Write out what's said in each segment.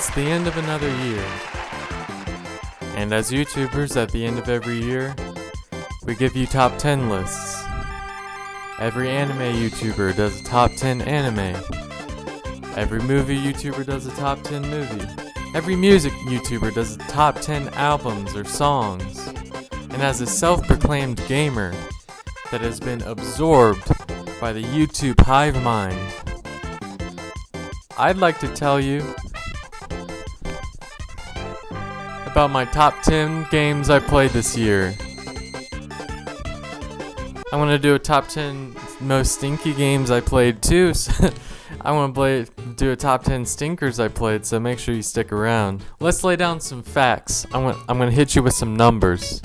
It's the end of another year. And as YouTubers, at the end of every year, we give you top 10 lists. Every anime YouTuber does a top 10 anime. Every movie YouTuber does a top 10 movie. Every music YouTuber does a top 10 albums or songs. And as a self-proclaimed gamer that has been absorbed by the YouTube hive mind, I'd like to tell you about my top 10 games I played this year. I want to do a top 10 most stinky games I played too. So I want to do a top 10 stinkers I played, so make sure you stick around. Let's lay down some facts. I'm going to hit you with some numbers.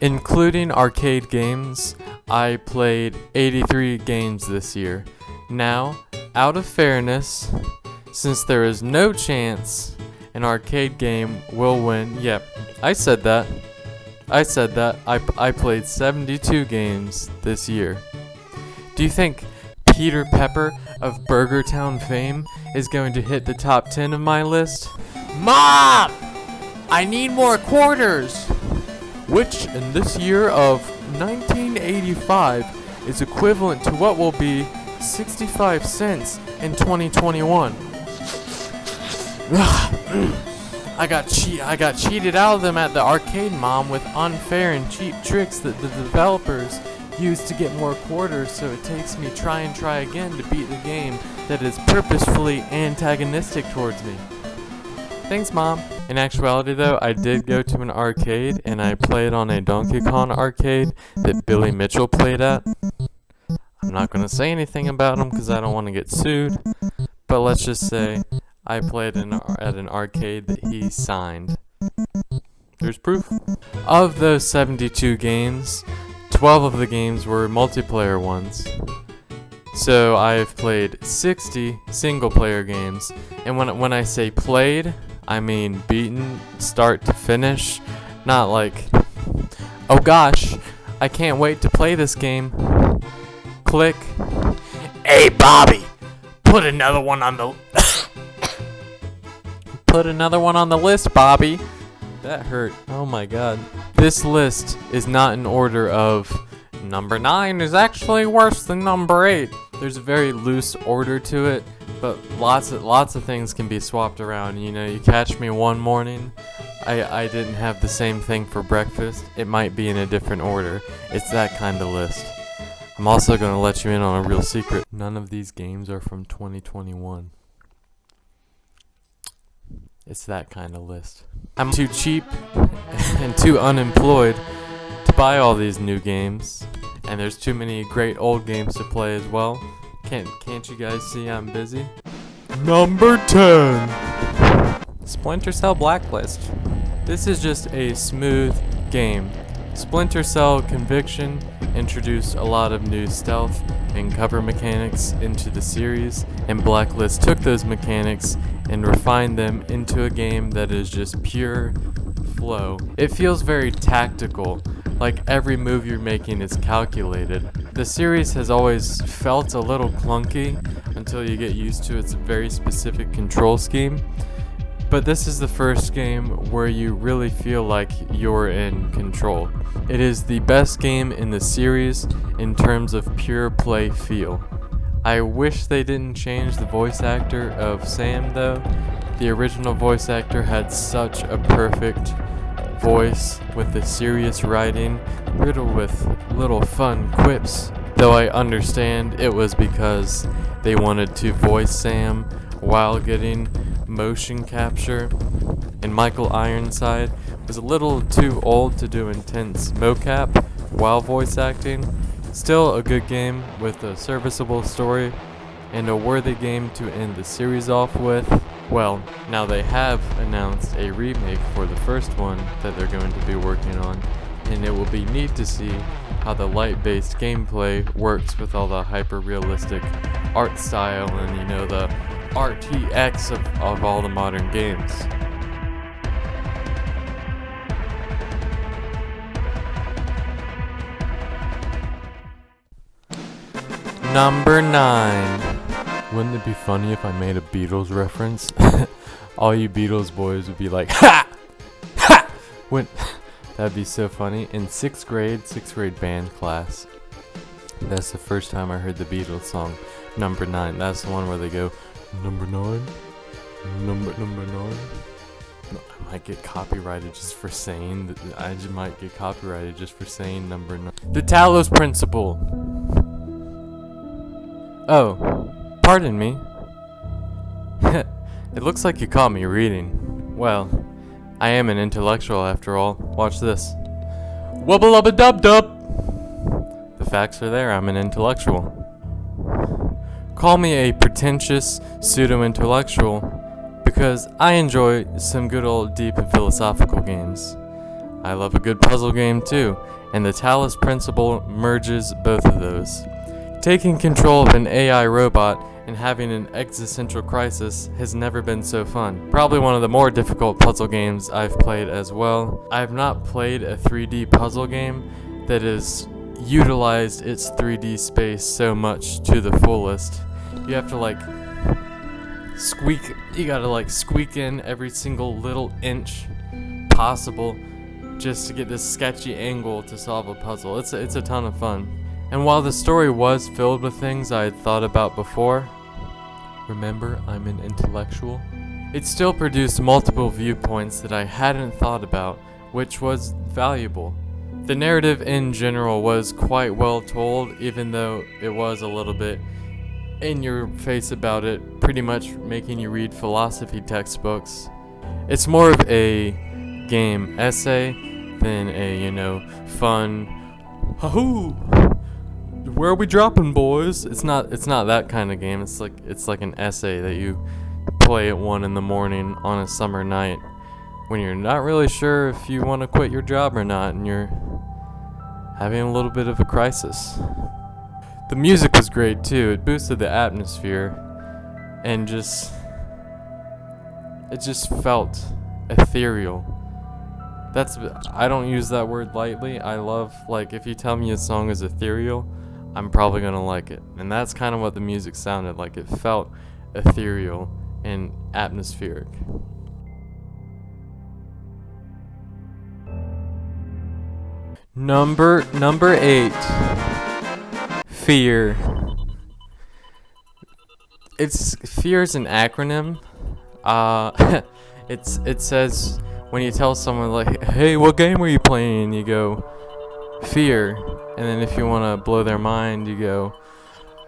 Including arcade games, I played 83 games this year. Now, out of fairness, since there is no chance an arcade game will win, yep, I said that. I played 72 games this year. Do you think Peter Pepper of Burger Town fame is going to hit the top 10 of my list? Mom! I need more quarters! Which in this year of 1985 is equivalent to what will be 65 cents in 2021. I got cheated out of them at the arcade, Mom, with unfair and cheap tricks that the developers use to get more quarters, so it takes me try again to beat the game that is purposefully antagonistic towards me. Thanks, Mom. In actuality, though, I did go to an arcade, and I played on a Donkey Kong arcade that Billy Mitchell played at. I'm not going to say anything about him because I don't want to get sued, but let's just say I played at an arcade that he signed. There's proof. Of those 72 games, 12 of the games were multiplayer ones. So I've played 60 single-player games, and when I say played, I mean beaten start to finish, not like, oh gosh, I can't wait to play this game. Click. Hey Bobby, put another one on the list, Bobby. That hurt. Oh my god. This list is not in order of number 9 is actually worse than number 8. There's a very loose order to it, but lots of things can be swapped around. You know, you catch me one morning, I didn't have the same thing for breakfast. It might be in a different order. It's that kind of list. I'm also going to let you in on a real secret. None of these games are from 2021. It's that kind of list. I'm too cheap and too unemployed to buy all these new games, and there's too many great old games to play as well. Can't you guys see I'm busy? Number 10. Splinter Cell Blacklist. This is just a smooth game. Splinter Cell Conviction introduced a lot of new stealth and cover mechanics into the series, and Blacklist took those mechanics and refined them into a game that is just pure flow. It feels very tactical, like every move you're making is calculated. The series has always felt a little clunky until you get used to its very specific control scheme, but this is the first game where you really feel like you're in control. It is the best game in the series in terms of pure play feel. I wish they didn't change the voice actor of Sam though. The original voice actor had such a perfect voice with the serious writing, riddled with little fun quips. Though I understand it was because they wanted to voice Sam while getting motion capture, and Michael Ironside was a little too old to do intense mocap while voice acting. Still a good game with a serviceable story and a worthy game to end the series off with. Well, now they have announced a remake for the first one that they're going to be working on, and it will be neat to see how the light-based gameplay works with all the hyper-realistic art style and, you know, the RTX of all the modern games. Number 9. Wouldn't it be funny if I made a Beatles reference? All you Beatles boys would be like, ha! Ha! That'd be so funny. In sixth grade band class, that's the first time I heard the Beatles song, Number 9. That's the one where they go, Number 9? Number 9? I might get copyrighted just for saying that. I just might get copyrighted just for saying Number 9. The Talos Principle. Oh, pardon me. It looks like you caught me reading. Well, I am an intellectual after all. Watch this. Wubba-lubba-dub-dub. The facts are there. I'm an intellectual. Call me a pretentious pseudo-intellectual because I enjoy some good old deep and philosophical games. I love a good puzzle game too, and the Talos Principle merges both of those. Taking control of an AI robot and having an existential crisis has never been so fun. Probably one of the more difficult puzzle games I've played as well. I have not played a 3D puzzle game that has utilized its 3D space so much to the fullest. You have to you gotta squeak in every single little inch possible just to get this sketchy angle to solve a puzzle. It's a ton of fun. And while the story was filled with things I had thought about before, remember, I'm an intellectual, it still produced multiple viewpoints that I hadn't thought about, which was valuable. The narrative in general was quite well told, even though it was a little bit in your face about it, pretty much making you read philosophy textbooks. It's more of a game essay than a, fun, hahoo, where are we dropping, boys? It's not that kind of game. It's like an essay that you play at 1 a.m. on a summer night when you're not really sure if you want to quit your job or not, and you're having a little bit of a crisis. The music was great too. It boosted the atmosphere, and it just felt ethereal. I don't use that word lightly. I love, if you tell me a song is ethereal, I'm probably gonna like it. And that's kind of what the music sounded like. It felt ethereal and atmospheric. Number 8. F.E.A.R. F.E.A.R is an acronym. It says when you tell someone hey, what game are you playing? You go, F.E.A.R. And then if you want to blow their mind, you go,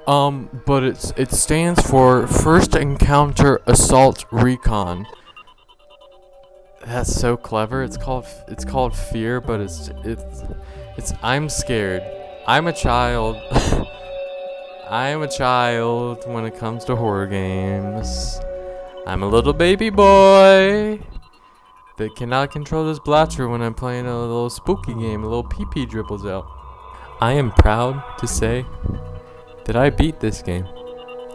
but it stands for First Encounter Assault Recon. That's so clever. It's called F.E.A.R, but it's I'm scared. I'm a child. I am a child when it comes to horror games. I'm a little baby boy that cannot control this blatcher when I'm playing a little spooky game. A little pee-pee dribbles out. I am proud to say that I beat this game.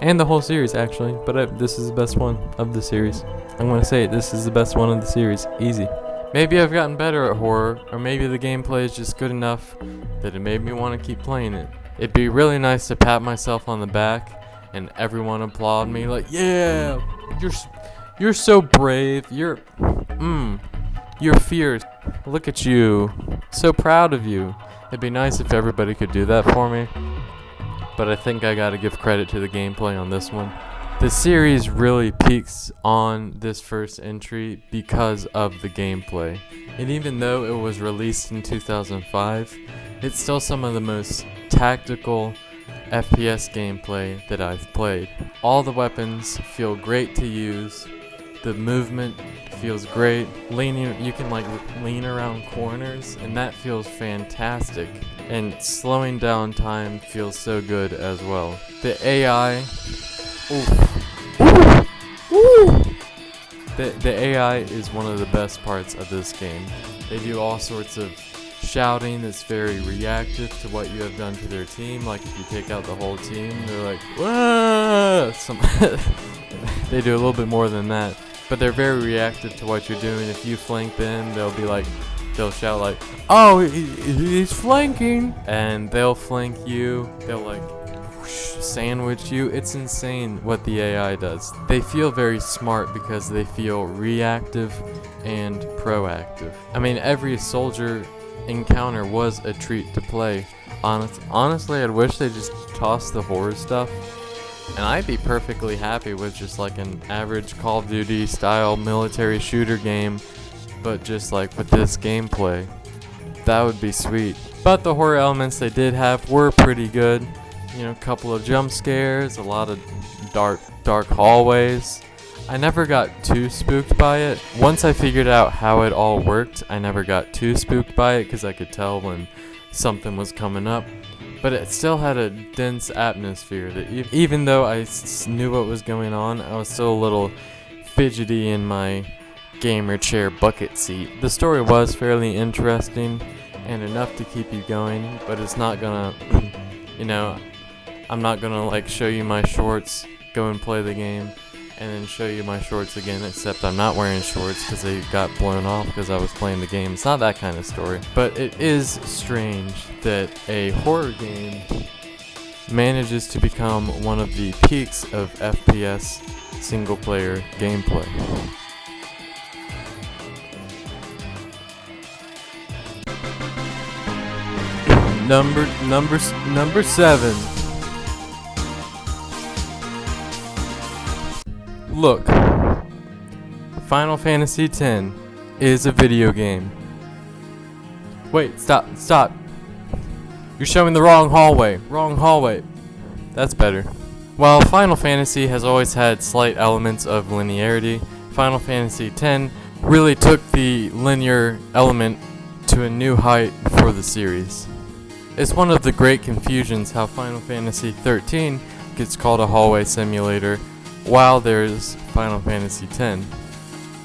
And the whole series, actually. But this is the best one of the series. I'm going to say it. This is the best one of the series. Easy. Maybe I've gotten better at horror, or maybe the gameplay is just good enough that it made me want to keep playing it. It'd be really nice to pat myself on the back and everyone applaud me yeah, you're so brave. You're F.E.A.R. Look at you. So proud of you. It'd be nice if everybody could do that for me. But I think I gotta give credit to the gameplay on this one. The series really peaks on this first entry because of the gameplay. And even though it was released in 2005, it's still some of the most tactical FPS gameplay that I've played. All the weapons feel great to use. The movement feels great. You can lean around corners, and that feels fantastic. And slowing down time feels so good as well. The AI, The AI is one of the best parts of this game. They do all sorts of shouting that's very reactive to what you have done to their team. Like if you take out the whole team, they're like, "Whoa!" They do a little bit more than that, but they're very reactive to what you're doing. If you flank them, they'll shout like, "Oh, he's flanking!" And they'll flank you. They'll sandwich you. It's insane what the AI does. They feel very smart because they feel reactive and proactive. I mean, every soldier encounter was a treat to play. Honestly, I'd wish they just tossed the horror stuff, and I'd be perfectly happy with just like an average Call of Duty style military shooter game, but just like with this gameplay. That would be sweet. But the horror elements they did have were pretty good. You know, a couple of jump scares, a lot of dark hallways. I never got too spooked by it. Once I figured out how it all worked, I never got too spooked by it because I could tell when something was coming up. But it still had a dense atmosphere that even though I knew what was going on, I was still a little fidgety in my gamer chair bucket seat. The story was fairly interesting and enough to keep you going, but it's not gonna, you know, I'm not gonna like show you my shorts, go and play the game, and then show you my shorts again, except I'm not wearing shorts because they got blown off because I was playing the game. It's not that kind of story. But it is strange that a horror game manages to become one of the peaks of FPS single-player gameplay. Number 7. Look, Final Fantasy X is a video game. Wait, stop. You're showing the wrong hallway. That's better. While Final Fantasy has always had slight elements of linearity, Final Fantasy X really took the linear element to a new height for the series. It's one of the great confusions how Final Fantasy XIII gets called a hallway simulator while there's Final Fantasy X.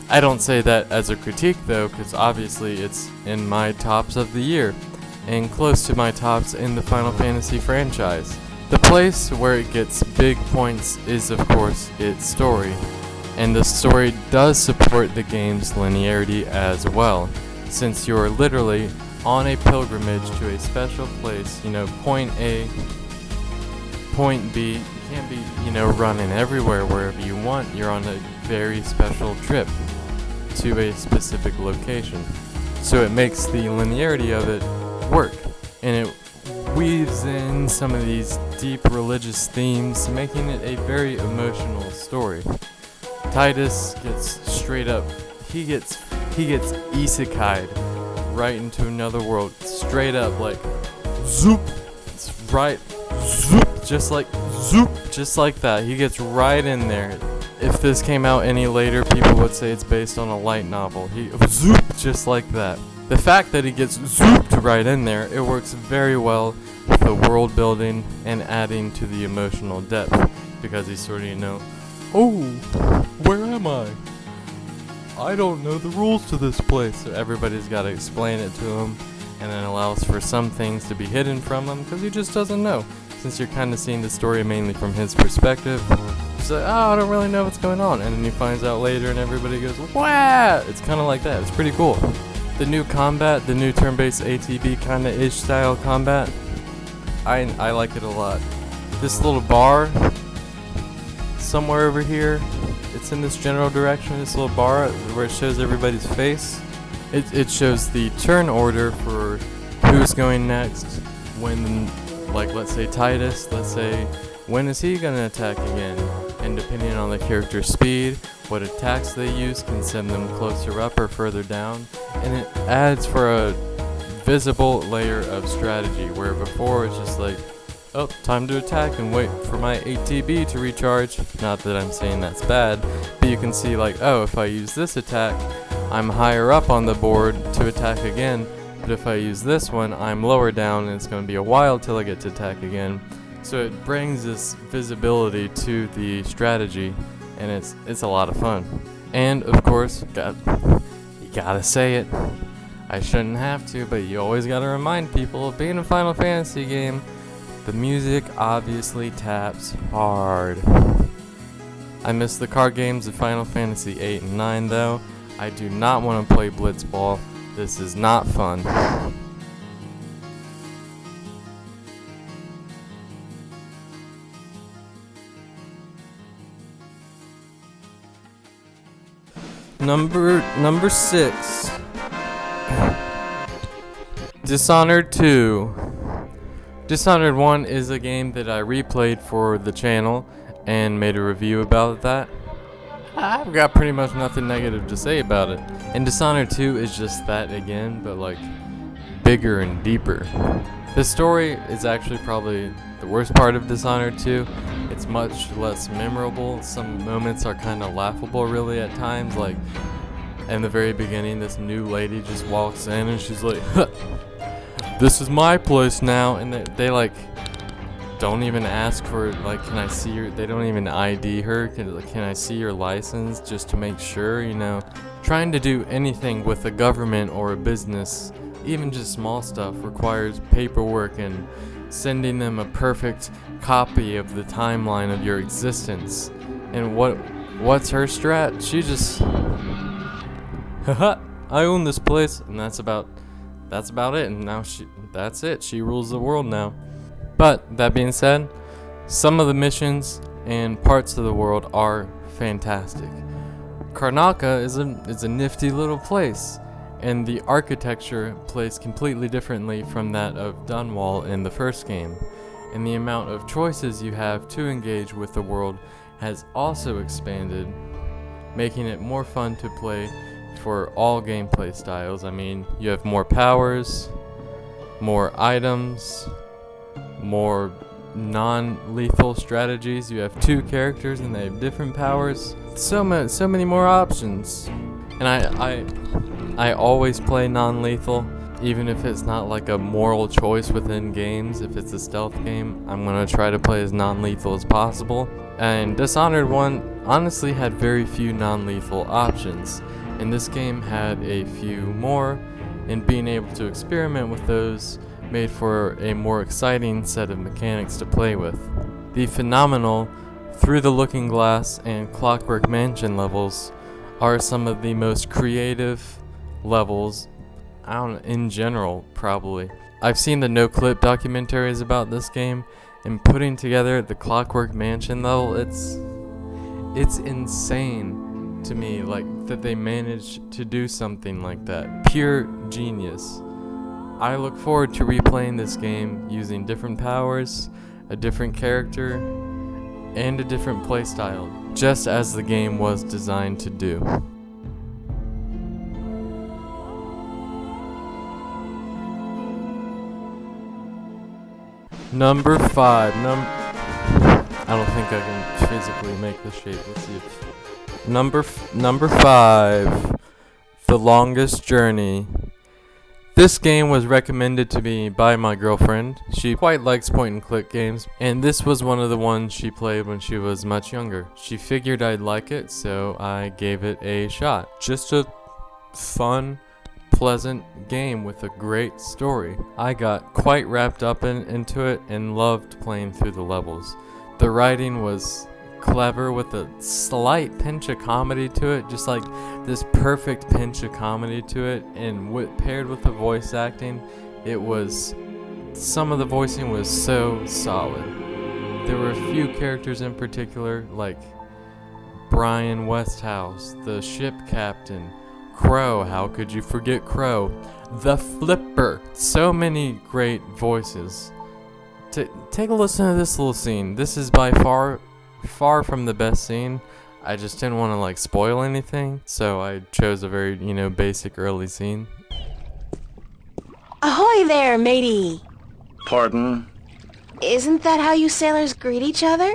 I don't say that as a critique though, because obviously it's in my tops of the year, and close to my tops in the Final Fantasy franchise. The place where it gets big points is of course its story, and the story does support the game's linearity as well, since you're literally on a pilgrimage to a special place, point A, point B. You can't be, running everywhere wherever you want. You're on a very special trip to a specific location. So it makes the linearity of it work, and it weaves in some of these deep religious themes, making it a very emotional story. Titus gets straight up, he gets isekai'd right into another world, straight up, like zoop, it's right, zoop, just like that. He gets right in there. If this came out any later, people would say it's based on a light novel. He zoop, just like that. The fact that he gets zooped right in there, it works very well with the world building and adding to the emotional depth, because he's sort of, oh, where am I? I don't know the rules to this place. So everybody's got to explain it to him, and then allows for some things to be hidden from him because he just doesn't know. Since you're kind of seeing the story mainly from his perspective, he's like, oh, I don't really know what's going on. And then he finds out later and everybody goes, wah! It's kind of like that. It's pretty cool. The new combat, the new turn-based ATB kind of ish style combat, I like it a lot. This little bar, somewhere over here, it's in this general direction, this little bar where it shows everybody's face. It shows the turn order for who's going next, when, like, let's say Titus, when is he going to attack again? And depending on the character's speed, what attacks they use can send them closer up or further down. And it adds for a visible layer of strategy, where before it's just like, oh, time to attack and wait for my ATB to recharge. Not that I'm saying that's bad, but you can see like, oh, if I use this attack, I'm higher up on the board to attack again. But if I use this one, I'm lower down and it's going to be a while till I get to attack again. So it brings this visibility to the strategy, and it's a lot of fun. And of course, you gotta say it. I shouldn't have to, but you always gotta remind people, being a Final Fantasy game, the music obviously taps hard. I miss the card games of Final Fantasy 8 and 9 though. I do not want to play Blitzball. This is not fun. Number 6. Number 6. Dishonored 2. Dishonored 1 is a game that I replayed for the channel and made a review about that. I've got pretty much nothing negative to say about it. And Dishonored 2 is just that again, but like bigger and deeper. The story is actually probably the worst part of Dishonored 2. It's much less memorable. Some moments are kind of laughable really at times. Like in the very beginning, this new lady just walks in and she's like, huh, this is my place now. And they like don't even ask for, like, can I see your, they don't even ID her, can I see your license, just to make sure, you know. Trying to do anything with a government or a business, even just small stuff, requires paperwork and sending them a perfect copy of the timeline of your existence. And what's her strat? She just, haha, I own this place, and that's about it. And now that's it. She rules the world now. But that being said, some of the missions and parts of the world are fantastic. Karnaca is a nifty little place, and the architecture plays completely differently from that of Dunwall in the first game. And the amount of choices you have to engage with the world has also expanded, making it more fun to play for all gameplay styles. I mean, you have more powers, more items, more non-lethal strategies. You have 2 characters and they have different powers. So many more options. And I always play non-lethal, even if it's not like a moral choice within games. If it's a stealth game, I'm gonna try to play as non-lethal as possible. And Dishonored 1 honestly had very few non-lethal options, and this game had a few more, and being able to experiment with those made for a more exciting set of mechanics to play with. The phenomenal Through the Looking Glass and Clockwork Mansion levels are some of the most creative levels, in general, probably. I've seen the no-clip documentaries about this game, and putting together the Clockwork Mansion level, it's insane to me, like, that they managed to do something like that. Pure genius. I look forward to replaying this game using different powers, a different character, and a different playstyle, just as the game was designed to do. Number 5. I don't think I can physically make the shape. Let's see if... Number 5. The Longest Journey. This game was recommended to me by my girlfriend. She quite likes point-and-click games, and this was one of the ones she played when she was much younger. She figured I'd like it, so I gave it a shot. Just a fun, pleasant game with a great story. I got quite wrapped up into it and loved playing through the levels. The writing was clever with a slight pinch of comedy to it, just like this perfect pinch of comedy to it, and paired with the voice acting, some of the voicing was so solid. There were a few characters in particular, like Brian Westhouse, the ship captain, Crow, how could you forget Crow, the Flipper, so many great voices. Take a listen to this little scene. This is by far from the best scene. I just didn't want to like spoil anything, so I chose a very, basic early scene. Ahoy there, matey! Pardon? Isn't that how you sailors greet each other?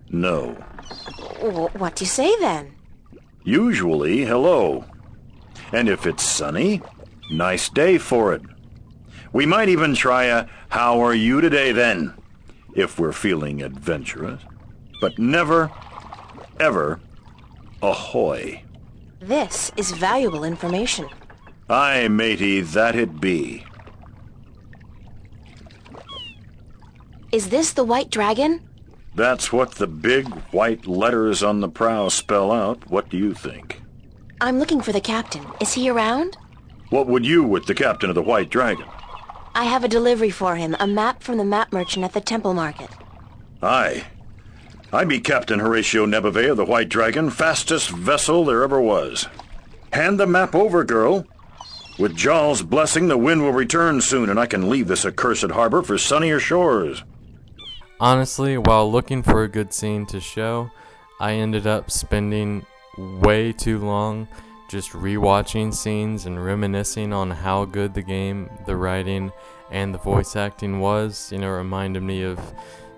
No. What do you say then? Usually, hello. And if it's sunny, nice day for it. We might even try a how are you today then, if we're feeling adventurous. But never, ever, ahoy. This is valuable information. Aye, matey, that it be. Is this the White Dragon? That's what the big white letters on the prow spell out. What do you think? I'm looking for the captain. Is he around? What would you with the captain of the White Dragon? I have a delivery for him, a map from the map merchant at the Temple Market. Aye. I be Captain Horatio Nebeve of the White Dragon, fastest vessel there ever was. Hand the map over, girl. With Jaw's blessing, the wind will return soon, and I can leave this accursed harbor for sunnier shores. Honestly, while looking for a good scene to show, I ended up spending way too long just rewatching scenes and reminiscing on how good the game, the writing, and the voice acting was. You know, it reminded me of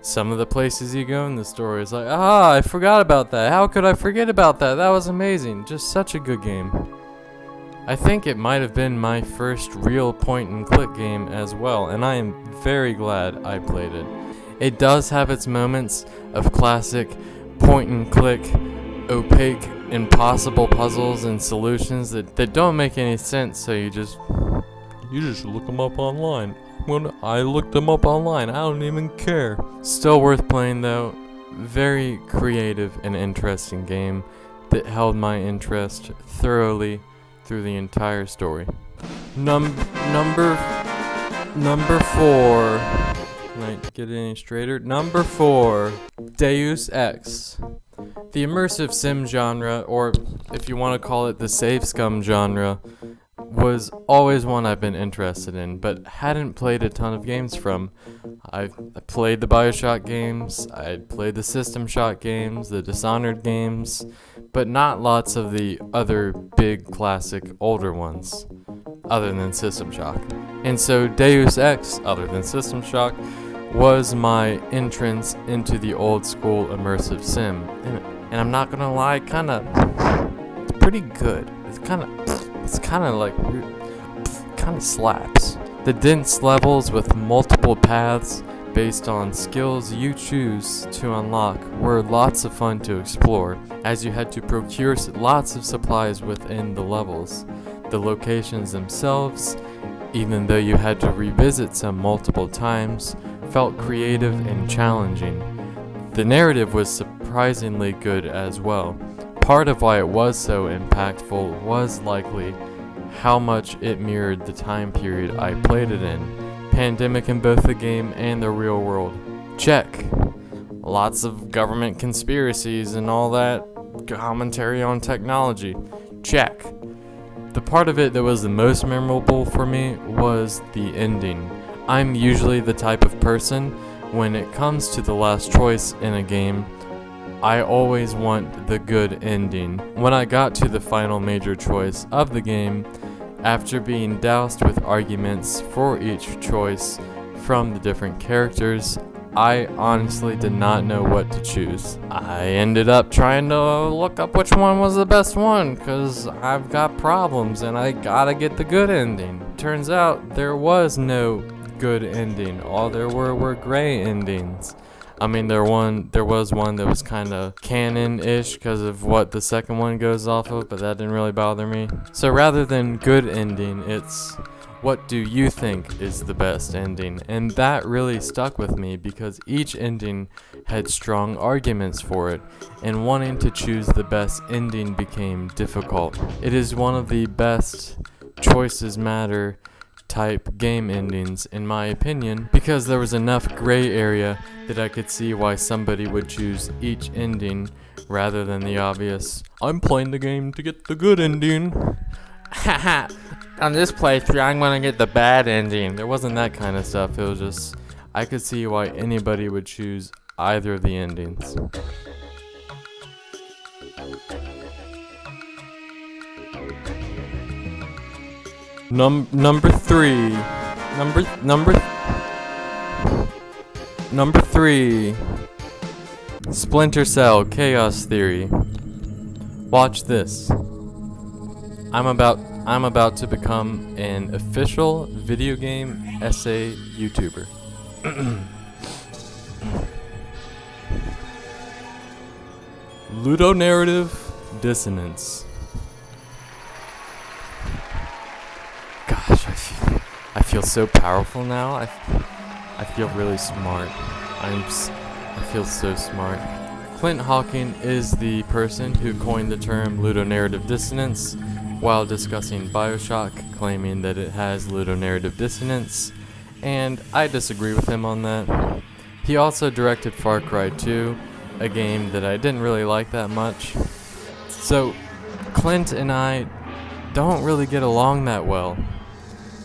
some of the places you go in the story. It's like, I forgot about that. How could I forget about that? That was amazing. Just such a good game. I think it might have been my first real point-and-click game as well, and I am very glad I played it. It does have its moments of classic point-and-click, opaque, impossible puzzles and solutions that don't make any sense, so you just look them up online. When I looked them up online, I don't even care. Still worth playing though. Very creative and interesting game that held my interest thoroughly through the entire story. Number 4. Can I get it any straighter? Number 4, Deus Ex. The immersive sim genre, or if you want to call it the save scum genre, was always one I've been interested in, but hadn't played a ton of games from. I played the BioShock games, I played the System Shock games, the Dishonored games, but not lots of the other big classic older ones, other than System Shock. And so Deus Ex, other than System Shock, was my entrance into the old school immersive sim. And I'm not gonna lie, it's pretty good. It's kind of slaps. The dense levels with multiple paths based on skills you choose to unlock were lots of fun to explore, as you had to procure lots of supplies within the levels. The locations themselves, even though you had to revisit some multiple times, felt creative and challenging. The narrative was surprisingly good as well. Part of why it was so impactful was likely how much it mirrored the time period I played it in. Pandemic in both the game and the real world. Check. Lots of government conspiracies and all that commentary on technology. Check. The part of it that was the most memorable for me was the ending. I'm usually the type of person, when it comes to the last choice in a game, I always want the good ending. When I got to the final major choice of the game, after being doused with arguments for each choice from the different characters, I honestly did not know what to choose. I ended up trying to look up which one was the best one, because I've got problems and I gotta get the good ending. Turns out there was no good ending. All there were gray endings. I mean, there was one that was kind of canon-ish because of what the second one goes off of, but that didn't really bother me. So rather than good ending, it's what do you think is the best ending? And that really stuck with me because each ending had strong arguments for it, and wanting to choose the best ending became difficult. It is one of the best choices matter type game endings, in my opinion, because there was enough gray area that I could see why somebody would choose each ending rather than the obvious, I'm playing the game to get the good ending. Haha, on this playthrough I'm gonna get the bad ending. There wasn't that kind of stuff. It was just, I could see why anybody would choose either of the endings. Number 3. Number 3. Splinter Cell Chaos Theory. Watch this. I'm about to become an official video game essay YouTuber. Ludonarrative dissonance. Gosh, I feel so powerful now. I feel really smart. I feel so smart. Clint Hawking is the person who coined the term ludonarrative dissonance while discussing BioShock, claiming that it has ludonarrative dissonance, and I disagree with him on that. He also directed Far Cry 2, a game that I didn't really like that much. So, Clint and I don't really get along that well.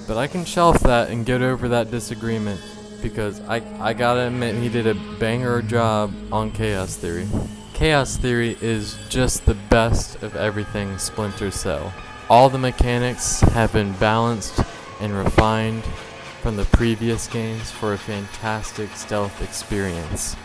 But I can shelf that and get over that disagreement because I gotta admit he did a banger job on Chaos Theory. Chaos Theory is just the best of everything Splinter Cell. All the mechanics have been balanced and refined from the previous games for a fantastic stealth experience.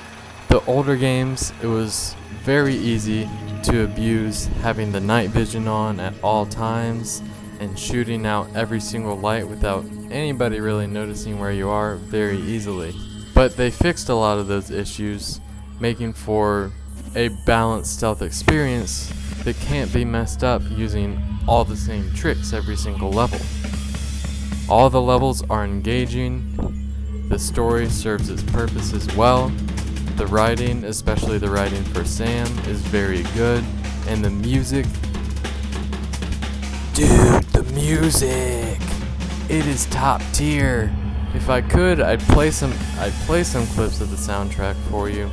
The older games, it was very easy to abuse having the night vision on at all times and shooting out every single light without anybody really noticing where you are very easily. But they fixed a lot of those issues, making for a balanced stealth experience that can't be messed up using all the same tricks every single level. All the levels are engaging, the story serves its purpose as well, the writing, especially the writing for Sam, is very good, and the music, dude, the music, it is top tier. If I could, I'd play some clips of the soundtrack for you,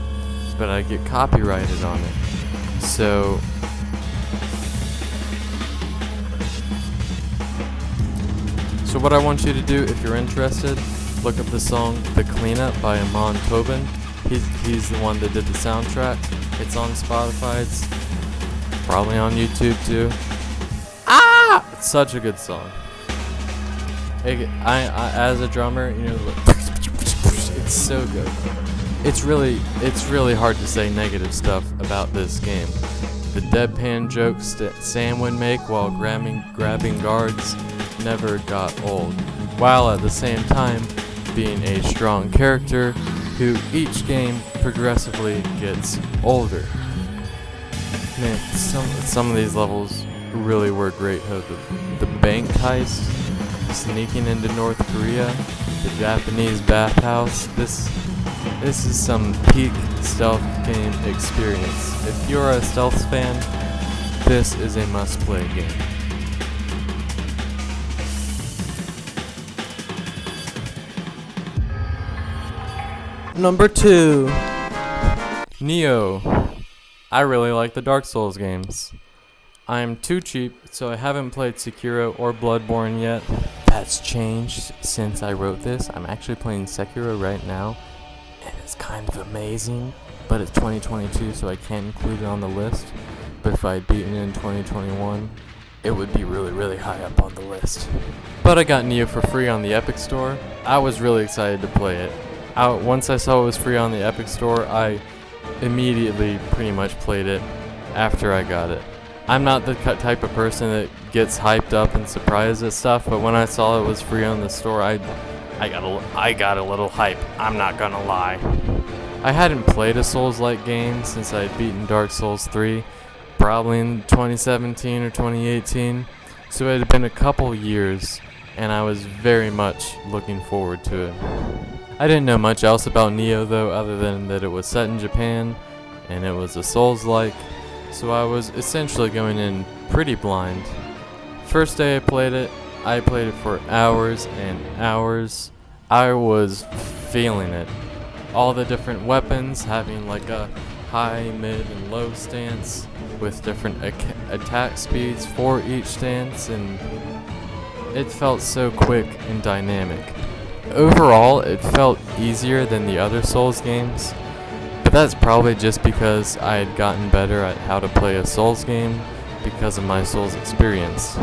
but I'd get copyrighted on it. So what I want you to do, if you're interested, look up the song "The Cleanup" by Amon Tobin. He's the one that did the soundtrack. It's on Spotify. It's probably on YouTube too. It's such a good song. I as a drummer, you know, it's so good. It's really hard to say negative stuff about this game. The deadpan jokes that Sam would make while grabbing guards never got old, while at the same time being a strong character who each game progressively gets older. Man, some of these levels really were great. The bank heist, sneaking into North Korea, the Japanese bathhouse. This is some peak stealth game experience. If you're a stealth fan, this is a must-play game. Number 2, Neo. I really like the Dark Souls games. I am too cheap, so I haven't played Sekiro or Bloodborne yet. That's changed since I wrote this. I'm actually playing Sekiro right now, and it's kind of amazing, but it's 2022, so I can't include it on the list. But if I had beaten it in 2021, it would be really, really high up on the list. But I got Neo for free on the Epic Store. I was really excited to play it. Once I saw it was free on the Epic Store, I immediately pretty much played it after I got it. I'm not the type of person that gets hyped up and surprised at stuff, but when I saw it was free on the store, I got a little hype. I'm not gonna lie. I hadn't played a Souls-like game since I had beaten Dark Souls 3, probably in 2017 or 2018, so it had been a couple years, and I was very much looking forward to it. I didn't know much else about Neo though, other than that it was set in Japan, and it was a Souls-like, so I was essentially going in pretty blind. First day I played it for hours and hours. I was feeling it. All the different weapons having like a high, mid, and low stance with different attack speeds for each stance, and it felt so quick and dynamic. Overall, it felt easier than the other Souls games, but that's probably just because I had gotten better at how to play a Souls game because of my Souls experience.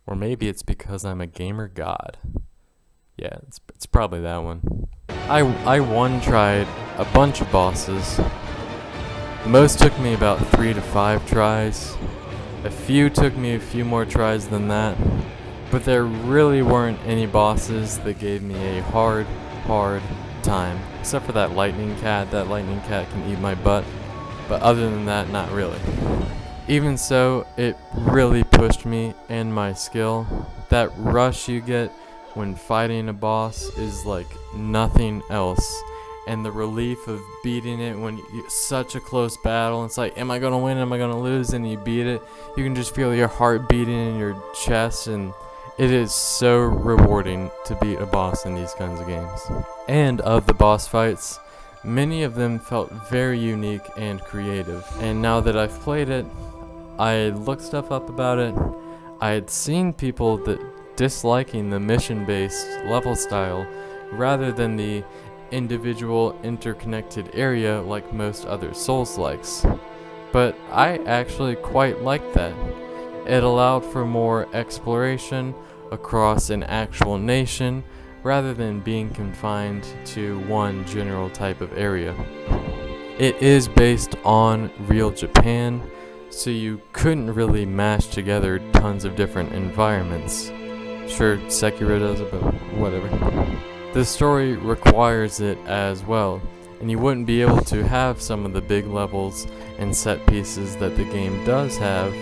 Or maybe it's because I'm a gamer god. Yeah, it's probably that one. I one-tried a bunch of bosses. Most took me about 3 to 5 tries. A few took me a few more tries than that. But there really weren't any bosses that gave me a hard time. Except for that lightning cat. That lightning cat can eat my butt. But other than that, not really. Even so, it really pushed me and my skill. That rush you get when fighting a boss is like nothing else. And the relief of beating it when it's such a close battle. It's like, am I gonna win? Am I gonna lose? And you beat it. You can just feel your heart beating in your chest, and it is so rewarding to beat a boss in these kinds of games. And of the boss fights, many of them felt very unique and creative. And now that I've played it, I looked stuff up about it. I had seen people that disliking the mission-based level style rather than the individual interconnected area like most other Souls-likes. But I actually quite liked that. It allowed for more exploration across an actual nation rather than being confined to one general type of area. It is based on real Japan, so you couldn't really mash together tons of different environments. Sure, Sekiro does it, but whatever. The story requires it as well, and you wouldn't be able to have some of the big levels and set pieces that the game does have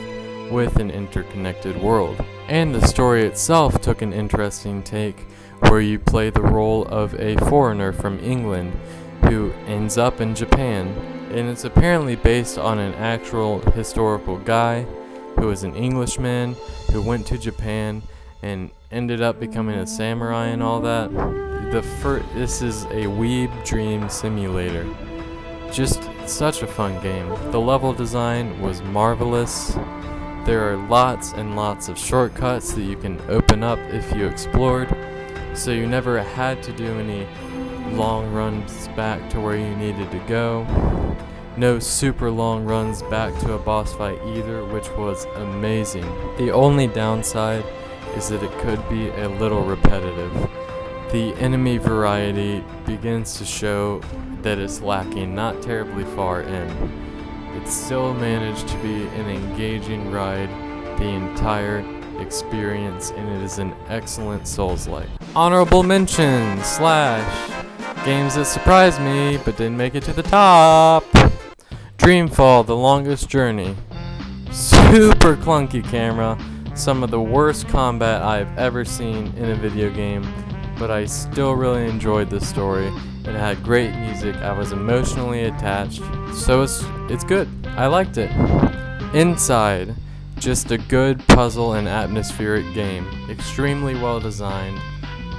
with an interconnected world. And the story itself took an interesting take where you play the role of a foreigner from England who ends up in Japan, and it's apparently based on an actual historical guy who was an Englishman who went to Japan and ended up becoming a samurai and all that. This is a weeb dream simulator. Just such a fun game. The level design was marvelous. There are lots and lots of shortcuts that you can open up if you explored, so you never had to do any long runs back to where you needed to go. No super long runs back to a boss fight either, which was amazing. The only downside is that it could be a little repetitive. The enemy variety begins to show that it's lacking not terribly far in. It still managed to be an engaging ride the entire experience, and it is an excellent Souls-like. Honorable mention / games that surprised me but didn't make it to the top. Dreamfall: The Longest Journey. Super clunky camera, some of the worst combat I've ever seen in a video game, but I still really enjoyed the story. It had great music, I was emotionally attached, so it's good. I liked it. Inside, just a good puzzle and atmospheric game. Extremely well designed,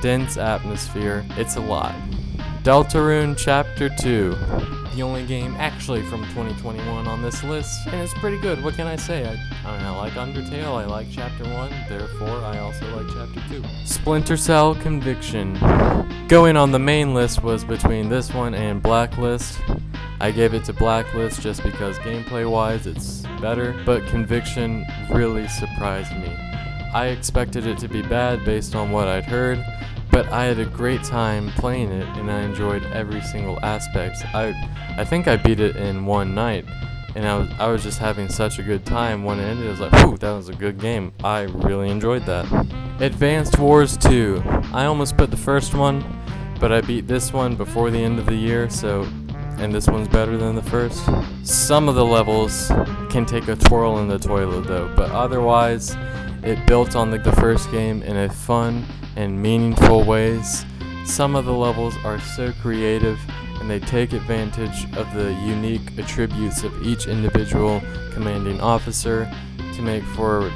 dense atmosphere, it's a lot. Deltarune Chapter 2. The only game actually from 2021 on this list, and it's pretty good. What can I say? I like Undertale, I like Chapter 1, therefore I also like Chapter 2. Splinter Cell Conviction. Going on the main list was between this one and Blacklist. I gave it to Blacklist just because gameplay-wise it's better, but Conviction really surprised me. I expected it to be bad based on what I'd heard, but I had a great time playing it, and I enjoyed every single aspect. I think I beat it in one night, and I was just having such a good time. When it ended, I was like, whew, that was a good game. I really enjoyed that. Advanced Wars 2. I almost put the first one, but I beat this one before the end of the year, and this one's better than the first. Some of the levels can take a twirl in the toilet though, but otherwise, it built on the first game in a fun and meaningful ways. Some of the levels are so creative, and they take advantage of the unique attributes of each individual commanding officer to make for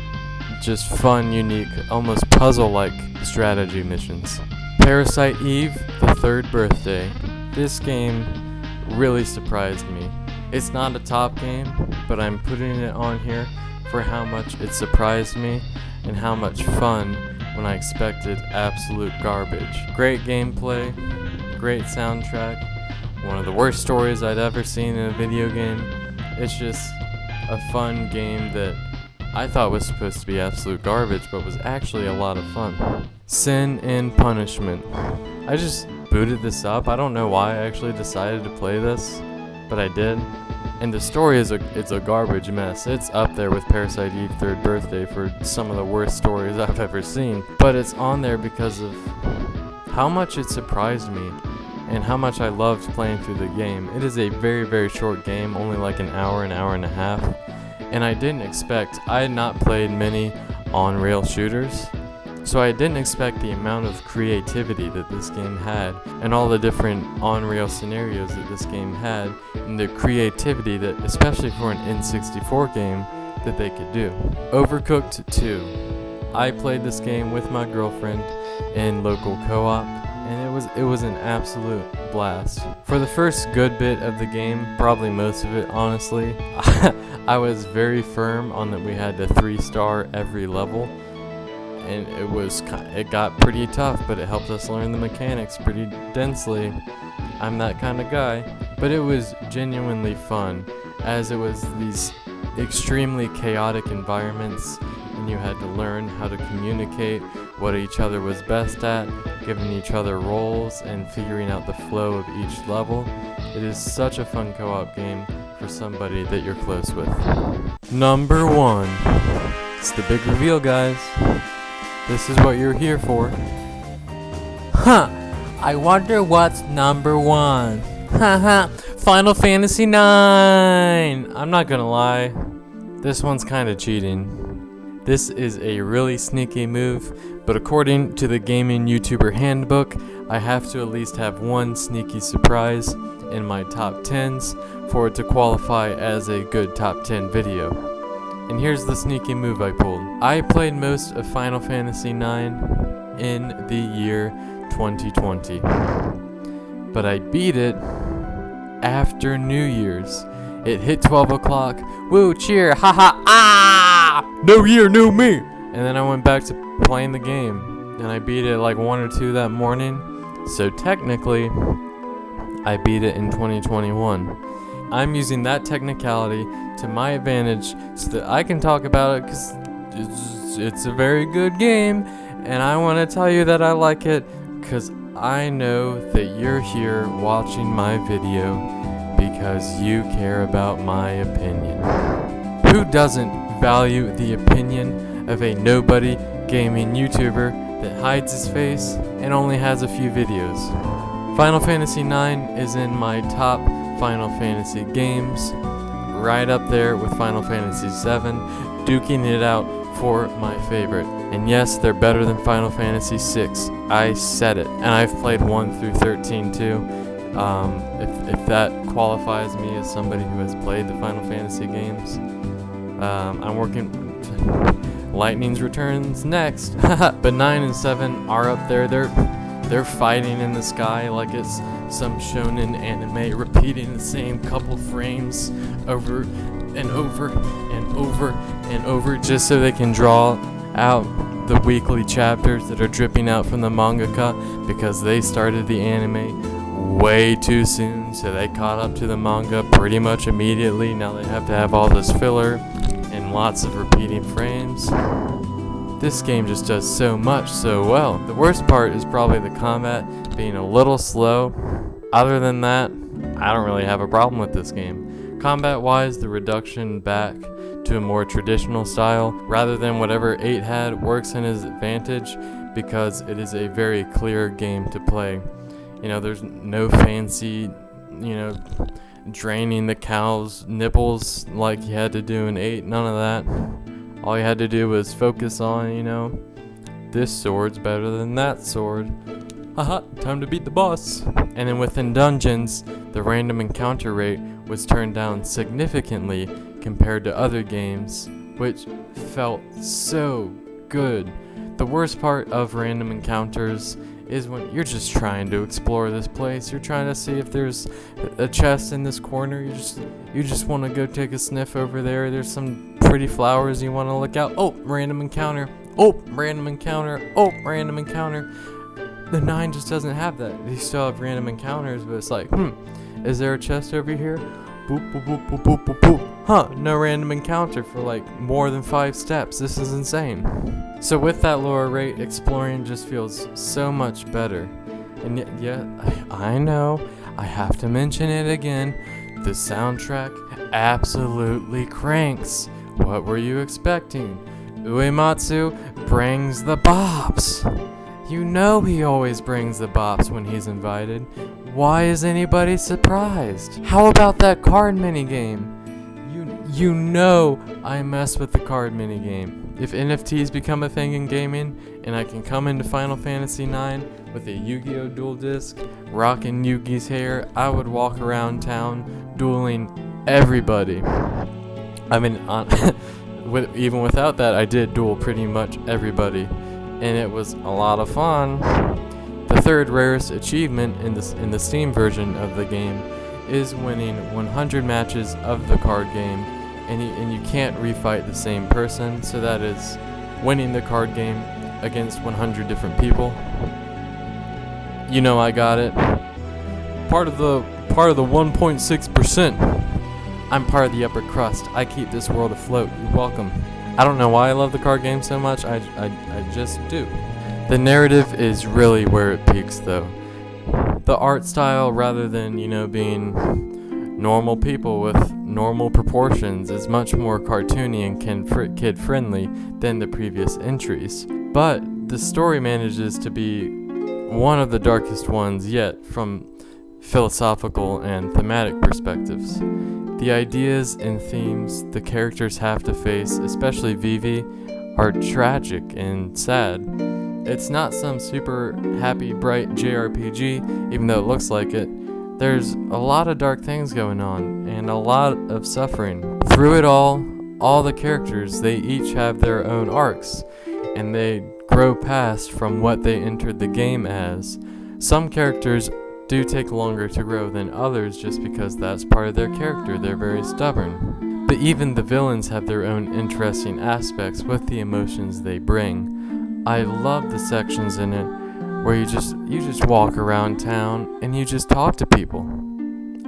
just fun, unique, almost puzzle-like strategy missions. Parasite Eve: The Third Birthday. This game really surprised me. It's not a top game, but I'm putting it on here for how much it surprised me and how much fun when I expected absolute garbage. Great gameplay, great soundtrack, one of the worst stories I'd ever seen in a video game. It's just a fun game that I thought was supposed to be absolute garbage, but was actually a lot of fun. Sin and Punishment. I just booted this up. I don't know why I actually decided to play this, but I did. And the story is it's a garbage mess. It's up there with Parasite Eve: Third Birthday for some of the worst stories I've ever seen. But it's on there because of how much it surprised me and how much I loved playing through the game. It is a very, very short game, only like an hour and a half. And I had not played many on-rail shooters, so I didn't expect the amount of creativity that this game had, and all the different on-rail scenarios that this game had, and the creativity that, especially for an N64 game, that they could do. Overcooked 2. I played this game with my girlfriend in local co-op, and it it was an absolute blast. For the first good bit of the game, probably most of it honestly, I was very firm on that we had to 3-star every level, and it got pretty tough, but it helped us learn the mechanics pretty densely. I'm that kind of guy, but it was genuinely fun, as it was these extremely chaotic environments, and you had to learn how to communicate what each other was best at, giving each other roles, and figuring out the flow of each level. It is such a fun co-op game for somebody that you're close with. Number 1. It's the big reveal, guys. This is what you're here for. Huh, I wonder what's number 1. Haha, Final Fantasy 9! I'm not gonna lie, this one's kinda cheating. This is a really sneaky move, but according to the gaming YouTuber handbook, I have to at least have one sneaky surprise in my top 10s for it to qualify as a good top 10 video. And here's the sneaky move I pulled. I played most of Final Fantasy 9 in the year 2020, but I beat it after New Year's. It hit 12 o'clock, woo, cheer, haha, ah, no year, no me. And then I went back to playing the game, and I beat it like 1 or 2 that morning. So technically, I beat it in 2021. I'm using that technicality to my advantage so that I can talk about it, because it's a very good game, and I want to tell you that I like it because I know that you're here watching my video because you care about my opinion. Who doesn't value the opinion of a nobody gaming YouTuber that hides his face and only has a few videos? Final Fantasy 9 is in my top Final Fantasy games, right up there with Final Fantasy 7, duking it out for my favorite. And yes, they're better than Final Fantasy 6. I said it. And I've played 1 through 13 too. If that qualifies me as somebody who has played the Final Fantasy games. I'm working... Lightning's Return's next. But 9 and 7 are up there. They're fighting in the sky like it's some shonen anime, repeating the same couple frames over and over and over and over, just so they can draw out the weekly chapters that are dripping out from the mangaka, because they started the anime way too soon, so they caught up to the manga pretty much immediately. Now they have to have all this filler and lots of repeating frames. This game just does so much so well. The worst part is probably the combat being a little slow. Other than that, I don't really have a problem with this game. Combat-wise, the reduction back to a more traditional style, rather than whatever 8 had, works in his advantage because it is a very clear game to play. You know, there's no fancy, draining the cow's nipples like you had to do in 8, none of that. All you had to do was focus on, this sword's better than that sword. Haha, time to beat the boss. And then within dungeons, the random encounter rate was turned down significantly compared to other games, which felt so good. The worst part of random encounters is when you're just trying to explore this place. You're trying to see if there's a chest in this corner. You just want to go take a sniff over there. There's some pretty flowers you want to look out. Oh, random encounter. Oh, random encounter. Oh, random encounter. The 9 just doesn't have that. They still have random encounters, but it's like, is there a chest over here? Boop, boop, boop, boop, boop, boop, boop. Huh, no random encounter for like more than 5 steps. This is insane. So with that lower rate, exploring just feels so much better. And yet, I know, I have to mention it again. The soundtrack absolutely cranks. What were you expecting? Uematsu brings the bops. You know he always brings the bops when he's invited. Why is anybody surprised? How about that card minigame? You know I mess with the card minigame. If NFTs become a thing in gaming, and I can come into Final Fantasy 9 with a Yu-Gi-Oh! Duel Disk, rocking Yugi's hair, I would walk around town dueling everybody. I mean, even without that, I did duel pretty much everybody. And it was a lot of fun. The third rarest achievement in the Steam version of the game is winning 100 matches of the card game, and you can't refight the same person, so that is winning the card game against 100 different people. You know I got it. Part of the 1.6%. I'm part of the upper crust. I keep this world afloat. You're welcome. I don't know why I love the card game so much. I just do. The narrative is really where it peaks, though. The art style, rather than, being normal people with normal proportions, is much more cartoony and kid-friendly than the previous entries. But the story manages to be one of the darkest ones yet from philosophical and thematic perspectives. The ideas and themes the characters have to face, especially Vivi, are tragic and sad. It's not some super happy, bright JRPG, even though it looks like it. There's a lot of dark things going on, and a lot of suffering. Through it all the characters, they each have their own arcs, and they grow past from what they entered the game as. Some characters do take longer to grow than others just because that's part of their character. They're very stubborn. But even the villains have their own interesting aspects with the emotions they bring. I love the sections in it where you just walk around town and you just talk to people.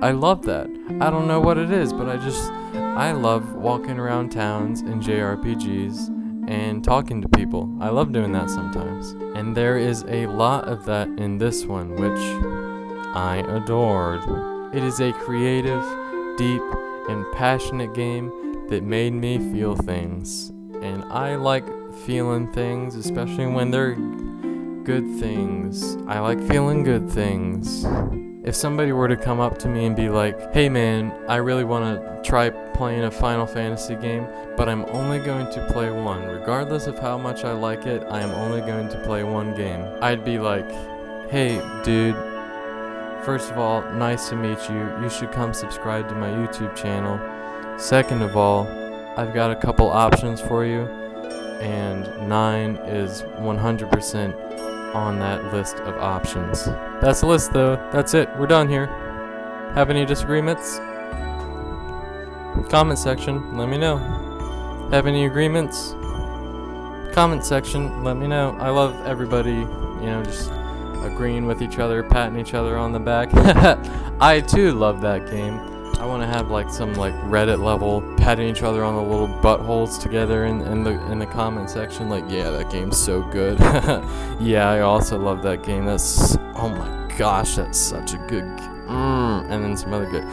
I love that. I don't know what it is, but I love walking around towns in JRPGs and talking to people. I love doing that sometimes. And there is a lot of that in this one, which I adored. It is a creative, deep, and passionate game that made me feel things. And I like feeling things, especially when they're good things. I like feeling good things. If somebody were to come up to me and be like, hey man, I really want to try playing a Final Fantasy game, but I'm only going to play one. Regardless of how much I like it, I am only going to play one game. I'd be like, hey dude, first of all, nice to meet you. You should come subscribe to my YouTube channel. Second of all, I've got a couple options for you, and 9 is 100% on that list of options. That's the list though. That's it. We're done here. Have any disagreements? Comment section, let me know. Have any agreements? Comment section, let me know. I love everybody, just agreeing with each other, patting each other on the back. I too love that game. I want to have some Reddit level patting each other on the little buttholes together in the comment section. Yeah, that game's so good. Yeah, I also love that game. Oh my gosh, that's such a good and then some other good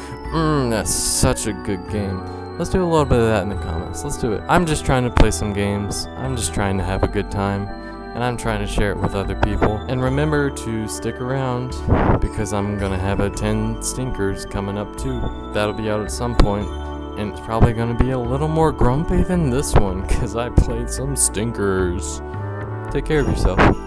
that's such a good game. Let's do a little bit of that in the comments. Let's do it. I'm just trying to play some games. I'm just trying to have a good time, and I'm trying to share it with other people. And remember to stick around, because I'm gonna have a 10 stinkers coming up too. That'll be out at some point, and it's probably gonna be a little more grumpy than this one, because I played some stinkers. Take care of yourself.